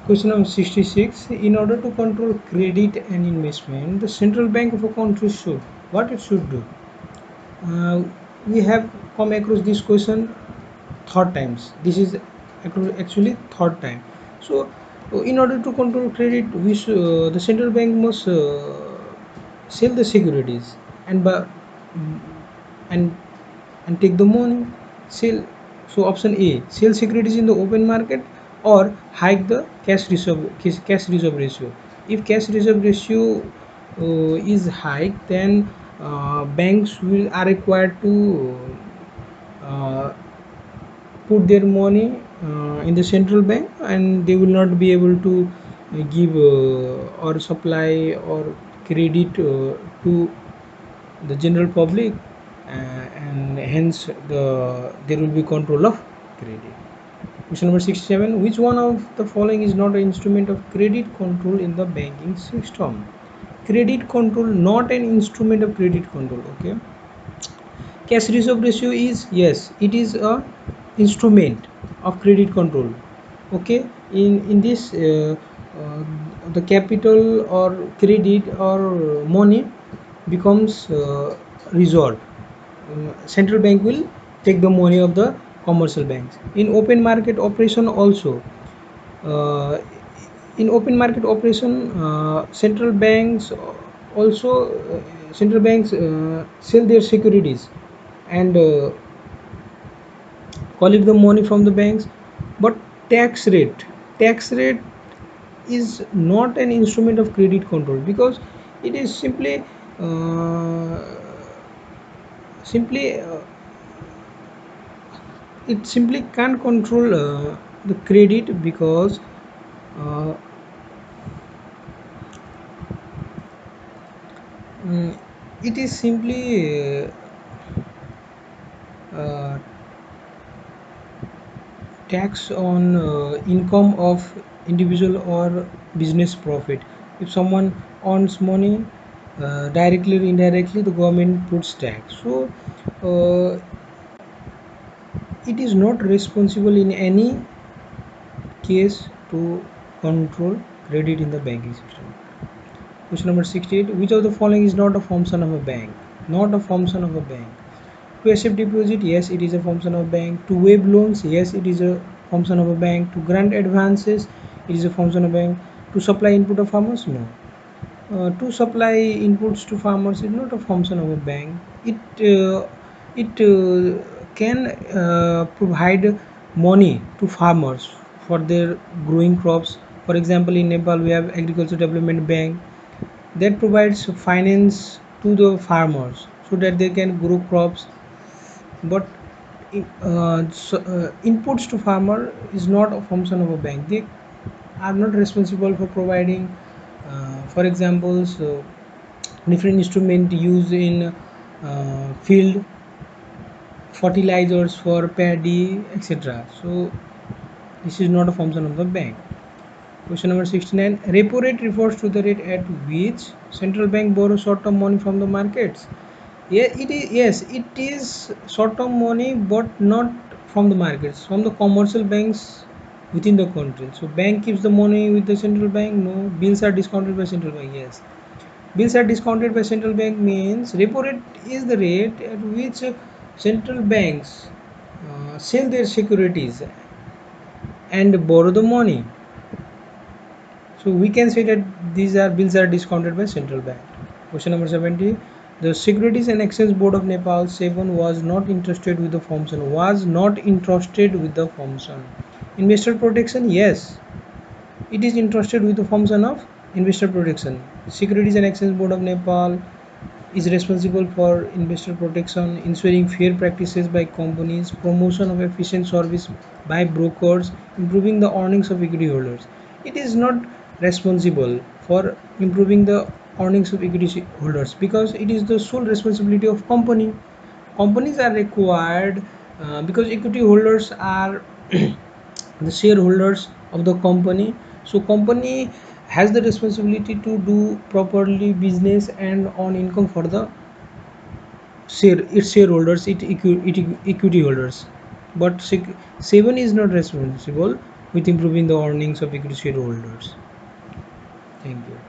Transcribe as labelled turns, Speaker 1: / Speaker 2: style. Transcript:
Speaker 1: Question number 66. In order to control credit and investment, the central bank of a country should, what it should do? We have come across this question third times. This is actually third time. So, in order to control credit, the central bank must sell the securities and buy, and and take the money. Sell. So option A: sell securities in the open market, or hike the cash reserve ratio. If cash reserve ratio is high, then banks are required to uh, put their money in the central bank, and they will not be able to give or supply or credit to the general public, and hence there will be control of credit. Question number 67. Which one of the following is not an instrument of credit control in the banking system? Credit control, not an instrument of credit control. Okay. Cash reserve ratio is, yes, it is a instrument of credit control. Okay. In this uh, the capital or credit or money becomes reserved. Central bank will take the money of the commercial banks. In open market operation also, uh, in open market operation, also central banks sell their securities and collect the money from the banks. But tax rate is not an instrument of credit control, because it is uh, simply it simply can't control the credit, because uh, mm, it is simply uh, tax on income of individual or business profit. If someone earns money directly or indirectly, the government puts tax. So uh, it is not responsible in any case to control credit in the banking system. Question number 68. Which of the following is not a function of a bank? Not a function of a bank. To accept deposit, yes, it is a function of a bank. To waive loans, yes, it is a function of a bank. To grant advances, it is a function of a bank. To supply input of farmers, no. To supply inputs to farmers is not a function of a bank. It can provide money to farmers for their growing crops. For example, in Nepal we have Agriculture Development Bank that provides finance to the farmers so that they can grow crops. But inputs to farmer is not a function of a bank. They are not responsible for providing, for example, different instrument used in field, fertilizers for paddy, etc. So this is not a function of the bank. Question number 69. Repo rate refers to the rate at which central bank borrows short-term money from the markets. Yeah, it is, yes, it is short-term money, but not from the markets, from the commercial banks within the country. So bank keeps the money with the central bank. No, bills are discounted by central bank. Yes, bills are discounted by central bank means repo rate is the rate at which central banks sell their securities and borrow the money. So we can say that these are bills are discounted by central bank. Question number 70. The Securities and Exchange Board of Nepal 7 was not interested with the function. Was not interested with the function. Investor protection, yes, it is interested with the function of investor protection. Securities and Exchange Board of Nepal is responsible for investor protection, ensuring fair practices by companies, promotion of efficient service by brokers, improving the earnings of equity holders. It is not responsible for improving the earnings of equity holders, because it is the sole responsibility of company. Companies are required, because equity holders are the shareholders of the company. So company has the responsibility to do properly business and earn income for the shareholders, equity holders. But 7 is not responsible with improving the earnings of equity shareholders. Thank you.